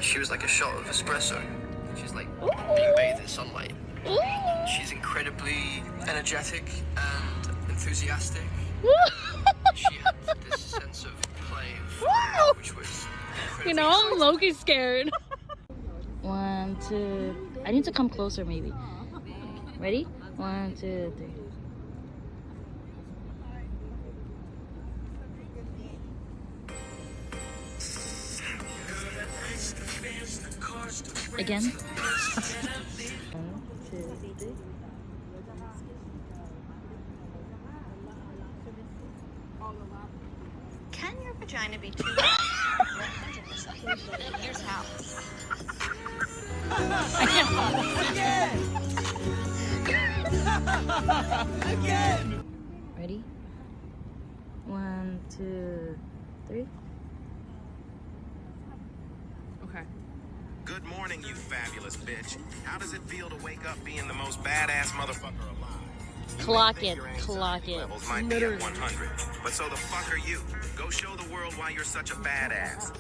she was like a shot of espresso. She's like being bathed in sunlight. She's incredibly energetic and enthusiastic. She had this sense of play and fun, which was You know, I'm low-key scared. 1, 2. I need to come closer, maybe. Ready? 1, 2, 3. Again. 1, 2, 3. Can your vagina be too? 100%. Here's how. Again! Ready? 1, 2, 3. Okay. Good morning, you fabulous bitch. How does it feel to wake up being the most badass motherfucker alive? Clock Think it, your clock anxiety it. levels might be at 100, but so the fuck are you? Go show the world why you're such a badass.